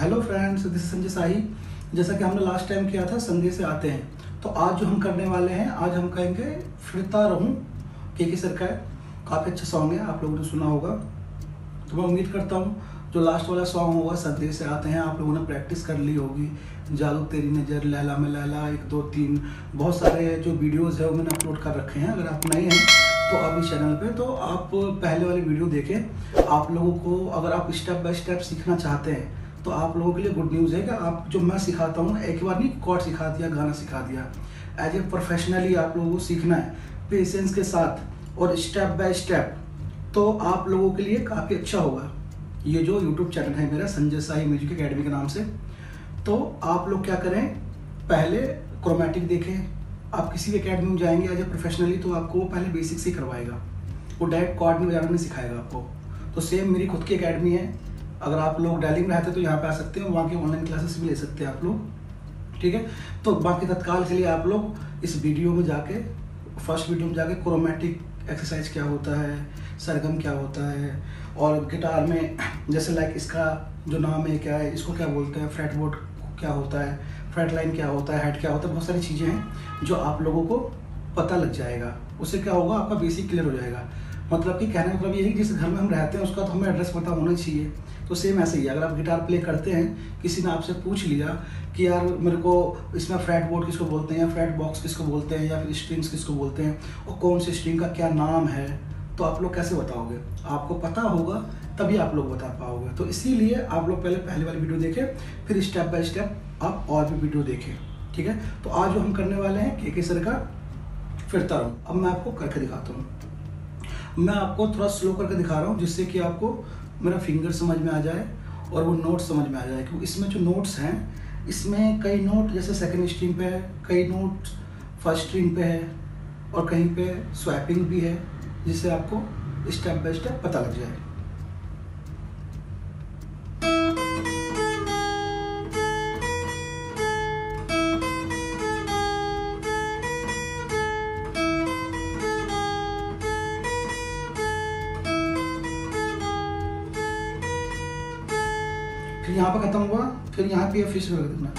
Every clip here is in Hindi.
Hello friends, this is Sanjay Sahi. जैसा कि हमने लास्ट टाइम किया था संडे से आते हैं, तो आज जो हम करने वाले हैं, आज हम कहेंगे फिरता रहूं। के सर का है, काफ़ी अच्छा सॉन्ग है, आप लोगों ने सुना होगा। तो मैं उम्मीद करता हूं जो लास्ट वाला सॉन्ग होगा संडे से आते हैं, आप लोगों ने प्रैक्टिस कर ली होगी। जादू तेरी नज़र, लैला में लैला, 1 2 3 बहुत सारे जो वीडियोज़ है वो मैंने अपलोड कर रखे हैं। अगर आप नए हैं तो आप इस चैनल पे तो आप पहले वाली वीडियो देखें। आप लोगों को अगर आप स्टेप बाय स्टेप सीखना चाहते हैं तो आप लोगों के लिए गुड न्यूज़ है कि आप जो मैं सिखाता हूँ, एक बार नहीं कॉर्ड सिखा दिया, गाना सिखा दिया। एज ए प्रोफेशनली आप लोगों को सीखना है पेशेंस के साथ और स्टेप बाय स्टेप, तो आप लोगों के लिए काफ़ी अच्छा होगा। ये जो यूट्यूब चैनल है मेरा, संजय साही म्यूजिक एकेडमी के नाम से, तो आप लोग क्या करें, पहले क्रोमेटिक देखें। आप किसी भी एकेडमी में जाएंगे एज ए प्रोफेशनली तो आपको वो पहले बेसिक से करवाएगा, वो डायरेक्ट कॉर्ड में बजाना नहीं सिखाएगा आपको। तो सेम मेरी खुद की एकेडमी है, अगर आप लोग दिल्ली में रहते हैं तो यहाँ पे आ सकते हैं, वहाँ की ऑनलाइन क्लासेस भी ले सकते हैं आप लोग, ठीक है। तो बाकी तत्काल के लिए आप लोग इस वीडियो में जाके, फर्स्ट वीडियो में जाके क्रोमेटिक एक्सरसाइज क्या होता है, सरगम क्या होता है, और गिटार में जैसे लाइक इसका जो नाम है क्या है, इसको क्या बोलते हैं, फ्रेट बोर्ड क्या होता है, फ्रेट लाइन क्या होता है, हेड क्या होता है, बहुत सारी चीज़ें हैं जो आप लोगों को पता लग जाएगा। उससे क्या होगा, आपका बेसिक क्लियर हो जाएगा। मतलब कि कहने का मतलब ये है कि जिस घर में हम रहते हैं उसका तो हमें एड्रेस पता होना चाहिए। तो सेम ऐसे ही अगर आप गिटार प्ले करते हैं, किसी ने आपसे पूछ लिया कि यार मेरे को इसमें फ्रेट बोर्ड किसको बोलते हैं, या फ्रेट बॉक्स किसको बोलते हैं, या फिर स्ट्रिंग्स किसको बोलते हैं, और कौन से स्ट्रिंग का क्या नाम है, तो आप लोग कैसे बताओगे? आपको पता होगा तभी आप लोग बता पाओगे। तो इसीलिए आप लोग पहले वाली वीडियो देखें, फिर स्टेप बाय स्टेप आप और भी वीडियो देखें, ठीक है। तो आज जो हम करने वाले हैं के सर का फिरता रहूं। अब मैं आपको करके दिखाता हूँ। मैं आपको थोड़ा स्लो करके दिखा रहा हूँ जिससे कि आपको मेरा फिंगर समझ में आ जाए और वो नोट समझ में आ जाए। क्योंकि इसमें जो नोट्स हैं, इसमें कई नोट जैसे सेकंड स्ट्रिंग पे है, कई नोट फर्स्ट स्ट्रिंग पे है, और कहीं पे स्वैपिंग भी है, जिससे आपको स्टेप बाय स्टेप पता लग जाए। फिर यहाँ पे खत्म हुआ, फिर यहाँ पे फिर से देखना।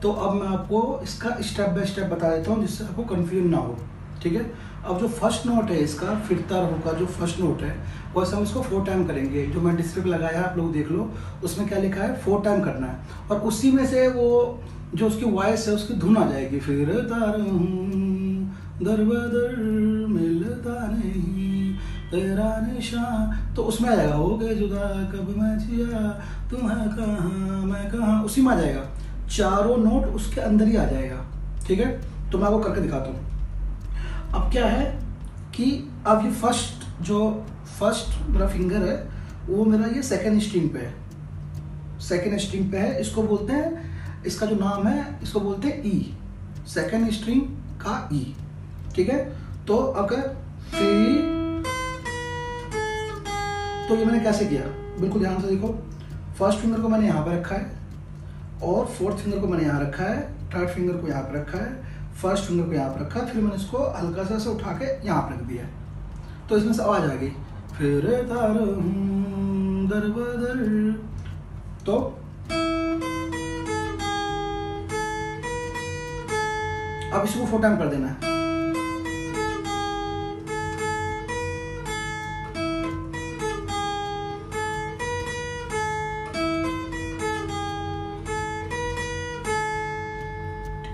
तो अब मैं आपको इसका स्टेप बाय स्टेप बता देता हूँ जिससे आपको कंफ्यूजन ना हो, ठीक है। अब जो फर्स्ट नोट है इसका, फिरता रहूं का जो फर्स्ट नोट है, वैसे हम इसको 4 टाइम करेंगे। जो मैं डिस्प्ले पे लगाया है आप लोग देख लो, उसमें क्या लिखा है, 4 टाइम करना है। और उसी में से वो जो उसकी वॉइस है उसकी धुन आ जाएगी, फिरता रहूं दर बदर मिलता नहीं तेरा निशान, तो उसमें आ जाएगा, हो गए जुदा कब मैं जिया तुम्हें कहाँ मैं कहाँ, उसी में आ जाएगा। चारों नोट उसके अंदर ही आ जाएगा, ठीक है। तो मैं वो करके दिखाता हूँ। अब क्या है कि अब ये फर्स्ट मेरा फिंगर है, वो मेरा ये सेकंड स्ट्रिंग पे है, सेकंड स्ट्रिंग पे है। इसको बोलते हैं, इसका जो नाम है इसको बोलते हैं ई, सेकंड स्ट्रिंग का ई, ठीक है। तो अगर तो ये मैंने कैसे किया, बिल्कुल ध्यान से देखो। फर्स्ट फिंगर को मैंने यहाँ पर रखा है, और फोर्थ फिंगर को मैंने यहाँ रखा है, थर्ड फिंगर को यहाँ पर रखा है, फर्स्ट फिंगर को यहाँ पर रखा है, फिर मैंने इसको हल्का सा उठा के यहाँ पर रख दिया। तो इसमें से आवाज आ गई, फिर दर बदर। तो अब इसको 4 टाइम कर देना है।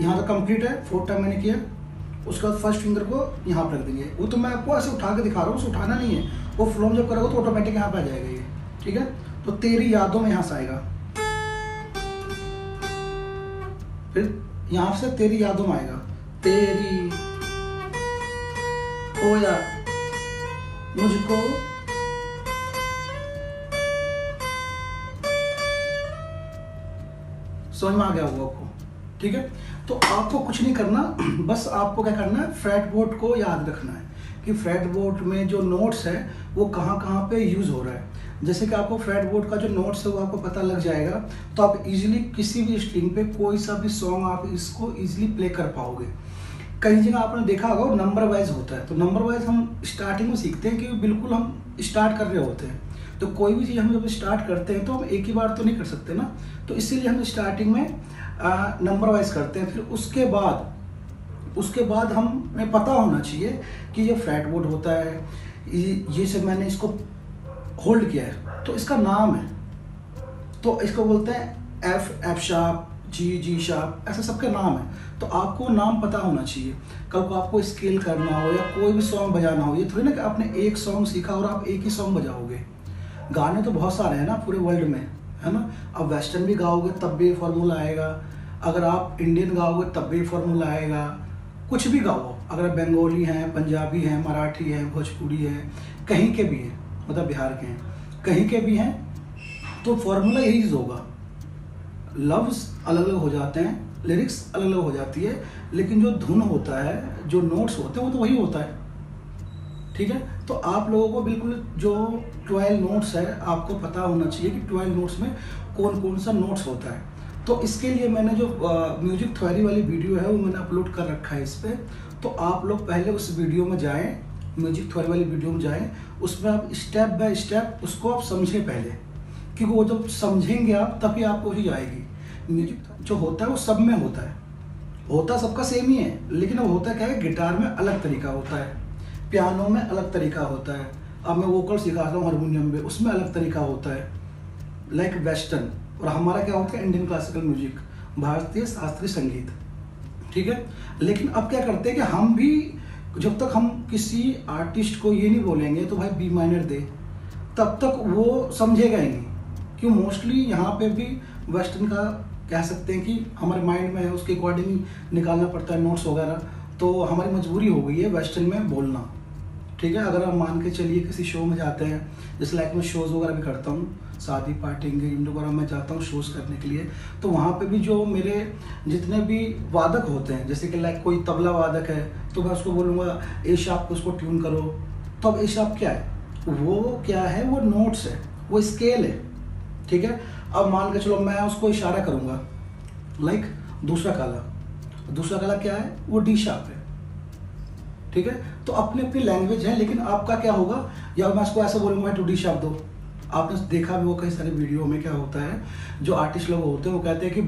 यहाँ तक कंप्लीट है, 4 टाइम मैंने किया। उसके बाद फर्स्ट फिंगर को यहाँ पर रख देंगे। वो तो मैं आपको ऐसे उठा के दिखा रहा हूँ, उसे उठाना नहीं है, वो फ्लो जब करोगे तो ऑटोमेटिक यहाँ पे आ जाएगा ये, ठीक है। तो तेरी यादों में यहाँ से आएगा, फिर यहाँ से तेरी यादों में आएगा, तेरी खोया मुझको, समझ में आ गया होगा आपको, ठीक है। तो आपको कुछ नहीं करना, बस आपको क्या करना है, फ्रेट बोर्ड को याद रखना है कि फ्रेट बोर्ड में जो नोट्स है वो कहाँ कहाँ पे यूज हो रहा है। जैसे कि आपको फ्रेटबोर्ड का जो नोट्स है वो आपको पता लग जाएगा, तो आप इजीली किसी भी स्ट्रिंग पे कोई सा भी सॉन्ग आप इसको इजीली प्ले कर पाओगे। कई जगह आपने देखा होगा नंबर वाइज होता है, तो नंबर वाइज हम स्टार्टिंग में सीखते हैं कि बिल्कुल हम स्टार्ट कर रहे होते हैं, तो कोई भी चीज़ हम जब स्टार्ट करते हैं तो हम एक ही बार तो नहीं कर सकते ना, तो इसीलिए हम स्टार्टिंग में नंबर वाइज करते हैं। फिर उसके बाद हमें पता होना चाहिए कि ये फ्रेटबोर्ड होता है, ये सब मैंने इसको होल्ड किया है तो इसका नाम है, तो इसको बोलते हैं एफ शार्प, जी शार्प, ऐसे सबके नाम है। तो आपको नाम पता होना चाहिए। कल को आपको स्केल करना हो या कोई भी सॉन्ग बजाना हो, ये थोड़ी ना कि आपने एक सॉन्ग सीखा और आप एक ही सॉन्ग बजाओगे। गाने तो बहुत सारे हैं ना पूरे वर्ल्ड में, है ना। अब वेस्टर्न भी गाओगे तब भी फार्मूला आएगा, अगर आप इंडियन गाओगे तब भी फार्मूला आएगा, कुछ भी गाओ, अगर आप बंगाली हैं, पंजाबी हैं, मराठी हैं, भोजपुरी हैं, कहीं के भी हैं, मतलब बिहार के हैं, कहीं के भी हैं, तो फार्मूला यही चीज़ होगा। लफ्ज़ अलग अलग हो जाते हैं, लिरिक्स अलग अलग हो जाती है, लेकिन जो धुन होता है, जो नोट्स होते हैं वो तो वही होता है, ठीक है। तो आप लोगों को बिल्कुल जो 12 नोट्स है आपको पता होना चाहिए कि 12 नोट्स में कौन कौन सा नोट्स होता है। तो इसके लिए मैंने जो म्यूजिक थ्योरी वाली वीडियो है वो मैंने अपलोड कर रखा है इस पर, तो आप लोग पहले उस वीडियो में जाएं, म्यूजिक थ्योरी वाली वीडियो में जाएं, उसमें आप स्टेप बाय स्टेप उसको आप समझें पहले, क्योंकि वो जब समझेंगे आप तभी आपको ही आएगी। म्यूजिक जो होता है वो सब में होता सबका सेम ही है, लेकिन वो होता क्या है, गिटार में अलग तरीका होता है, पियानो में अलग तरीका होता है, अब मैं वोकल सिखाता हूँ हारमोनियम में, उसमें अलग तरीका होता है, लाइक वेस्टर्न। और हमारा क्या होता है, इंडियन क्लासिकल म्यूजिक, भारतीय शास्त्रीय संगीत, ठीक है। लेकिन अब क्या करते हैं कि हम भी जब तक हम किसी आर्टिस्ट को ये नहीं बोलेंगे तो भाई बी माइनर दे, तब तक वो समझेगा ही नहीं। क्यों, मोस्टली यहाँ पे भी वेस्टर्न का कह सकते हैं कि हमारे माइंड में है, उसके अकॉर्डिंग निकालना पड़ता है नोट्स वगैरह, तो हमारी मजबूरी हो गई है वेस्टर्न में बोलना, ठीक है। अगर आप मान के चलिए किसी शो में जाते हैं, जैसे लाइक मैं शोज़ वगैरह भी करता हूँ, शादी पार्टी एंगेजमेंट वगैरह मैं जाता हूँ शोज़ करने के लिए, तो वहाँ पे भी जो मेरे जितने भी वादक होते हैं, जैसे कि लाइक कोई तबला वादक है तो मैं उसको बोलूँगा ए शार्प, उसको ट्यून करो। तो अब ए शार्प क्या है, वो नोट्स है, वो स्केल है, ठीक है। अब मान के चलो मैं उसको इशारा करूँगा, लाइक दूसरा काला क्या है, वो डी शार्प है, ठीक है। तो अपनी अपनी लैंग्वेज है, लेकिन आपका क्या होगा, या मैं इसको ऐसे बोलूँगा टू डी शार्प दो। आपने देखा भी वो कई सारी वीडियो में क्या होता है, जो आर्टिस्ट लोग होते हैं वो कहते हैं कि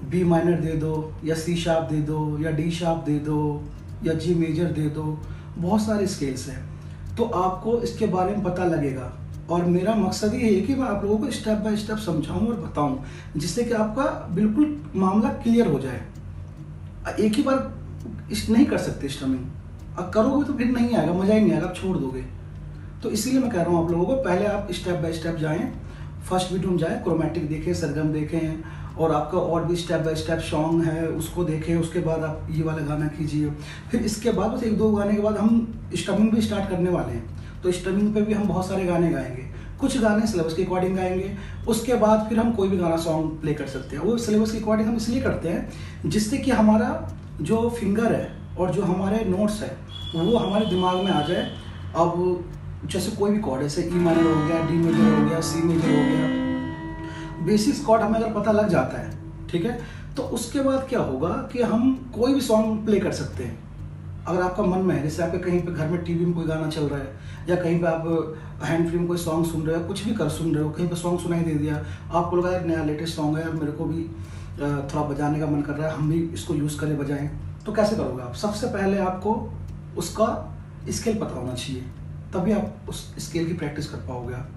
बी माइनर दे दो, या सी शार्प दे दो, या डी शार्प दे दो, या जी मेजर दे दो, बहुत सारे स्केल्स हैं। तो आपको इसके बारे में पता लगेगा, और मेरा मकसद ये है कि मैं आप लोगों को स्टेप बाय स्टेप समझाऊं और बताऊं, जिससे कि आपका बिल्कुल मामला क्लियर हो जाए। एक ही बार नहीं कर सकते स्ट्रमिंग, अब करोगे तो फिर नहीं आएगा, मज़ा ही नहीं आएगा, आप छोड़ दोगे। तो इसीलिए मैं कह रहा हूँ आप लोगों को, पहले आप स्टेप बाय स्टेप जाएं, फर्स्ट वीडियो में जाएं, क्रोमेटिक देखें, सरगम देखें, और आपका और भी स्टेप बाय स्टेप सॉन्ग है उसको देखें, उसके बाद आप ये वाला गाना कीजिए। फिर इसके बाद बस 1-2 गाने के बाद हम स्ट्रमिंग भी स्टार्ट करने वाले हैं, तो स्ट्रमिंग पे भी हम बहुत सारे गाने गाएंगे, कुछ गाने सिलेबस के अकॉर्डिंग गाएंगे, उसके बाद फिर हम कोई भी गाना सॉन्ग प्ले कर सकते हैं। वो सिलेबस के अकॉर्डिंग हम इसलिए करते हैं जिससे कि हमारा जो फिंगर है और जो हमारे नोट्स है वो हमारे दिमाग में आ जाए। अब जैसे कोई भी कॉर्ड है, जैसे ई माइनर हो गया, डी मेजर हो गया, सी मेजर हो गया, बेसिक्स कॉर्ड हमें अगर पता लग जाता है, ठीक है, तो उसके बाद क्या होगा कि हम कोई भी सॉन्ग प्ले कर सकते हैं। अगर आपका मन में है, जैसे आपके कहीं पे घर में टीवी में कोई गाना चल रहा है, या कहीं पे आप हैंड फ्री में कोई सॉन्ग सुन रहे हो, कुछ भी सुन रहे हो, कहीं पे सॉन्ग सुनाई दे दिया, आपको लगा यार नया लेटेस्ट सॉन्ग है यार, मेरे को भी थोड़ा बजाने का मन कर रहा है, हम भी इसको यूज़ करें, बजाएं, तो कैसे करोगे आप? सबसे पहले आपको उसका स्केल पता होना चाहिए, तभी आप उस स्केल की प्रैक्टिस कर पाओगे आप।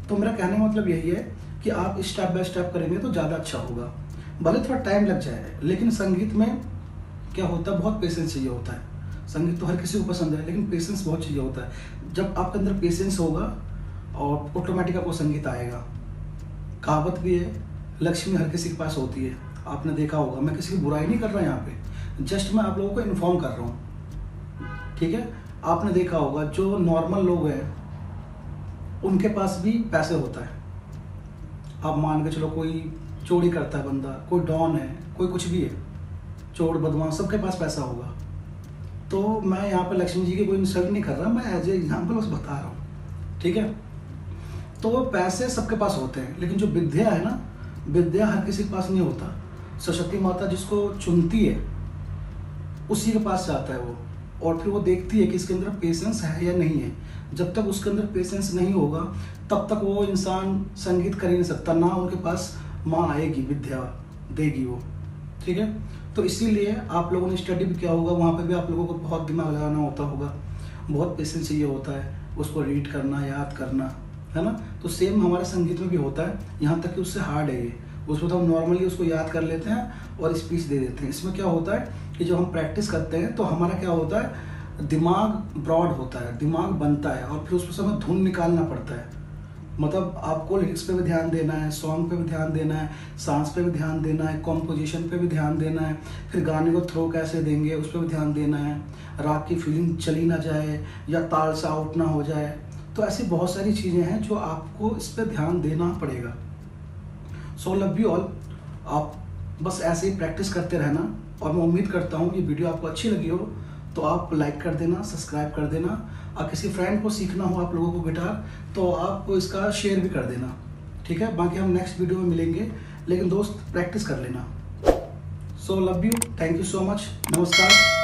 तो मेरा कहने का मतलब यही है कि आप स्टेप बाय स्टेप करेंगे तो ज़्यादा अच्छा होगा, भले थोड़ा टाइम लग जाए, लेकिन संगीत में क्या होता है, बहुत पेशेंस चाहिए होता है। संगीत तो हर किसी को पसंद है, लेकिन पेशेंस बहुत चाहिए होता है। जब आपके अंदर पेशेंस होगा और ऑटोमेटिक आपको संगीत आएगा। कहावत भी है, लक्ष्मी हर किसी के पास होती है, आपने देखा होगा। मैं किसी की बुराई नहीं कर रहा यहाँ पे, जस्ट मैं आप लोगों को इन्फॉर्म कर रहा हूँ, ठीक है। आपने देखा होगा जो नॉर्मल लोग हैं उनके पास भी पैसे होता है। आप मान के चलो कोई चोरी करता है बंदा, कोई डॉन है, कोई कुछ भी है, चोर बदमाश, सबके पास पैसा होगा। तो मैं यहाँ पे लक्ष्मी जी की कोई इंसल्ट नहीं कर रहा, मैं एज ए एग्जाम्पल बस बता रहा हूँ, ठीक है। तो पैसे सबके पास होते हैं, लेकिन जो विद्या है ना, विद्या हर किसी के पास नहीं होता। सरस्वती माता जिसको चुनती है उसी के पास जाता है वो, और फिर वो देखती है कि इसके अंदर पेशेंस है या नहीं है। जब तक उसके अंदर पेशेंस नहीं होगा तब तक वो इंसान संगीत कर ही नहीं सकता, ना उनके पास माँ आएगी विद्या देगी वो। ठीक है, तो इसीलिए आप लोगों ने स्टडी भी किया होगा, वहाँ पे भी आप लोगों को बहुत दिमाग लगाना होता होगा, बहुत पेशेंस चाहिए होता है उसको रीड करना, याद करना, है ना। तो सेम हमारे संगीत में भी होता है, यहाँ तक कि उससे हार्ड है ये। उसमें तो हम नॉर्मली उसको याद कर लेते हैं और स्पीच दे देते हैं। इसमें क्या होता है कि जब हम प्रैक्टिस करते हैं तो हमारा क्या होता है, दिमाग ब्रॉड होता है, दिमाग बनता है, और फिर उसमें हमें धुन निकालना पड़ता है। मतलब आपको लिरिक्स पे भी ध्यान देना है, सॉन्ग पे भी ध्यान देना है, सांस पे भी ध्यान देना है, कॉम्पोजिशन पे भी ध्यान देना है, फिर गाने को थ्रो कैसे देंगे उस पर भी ध्यान देना है, राग की फीलिंग चली ना जाए या ताल से आउट ना हो जाए। तो ऐसी बहुत सारी चीज़ें हैं जो आपको इस पर ध्यान देना पड़ेगा। So love you all. आप बस ऐसे ही प्रैक्टिस करते रहना, और मैं उम्मीद करता हूँ ये वीडियो आपको अच्छी लगी हो तो आप लाइक कर देना, सब्सक्राइब कर देना, और किसी फ्रेंड को सीखना हो आप लोगों को गिटार तो आप इसका शेयर भी कर देना। ठीक है, बाकी हम नेक्स्ट वीडियो में मिलेंगे, लेकिन दोस्त प्रैक्टिस कर लेना। So love you, thank you so much, नमस्कार।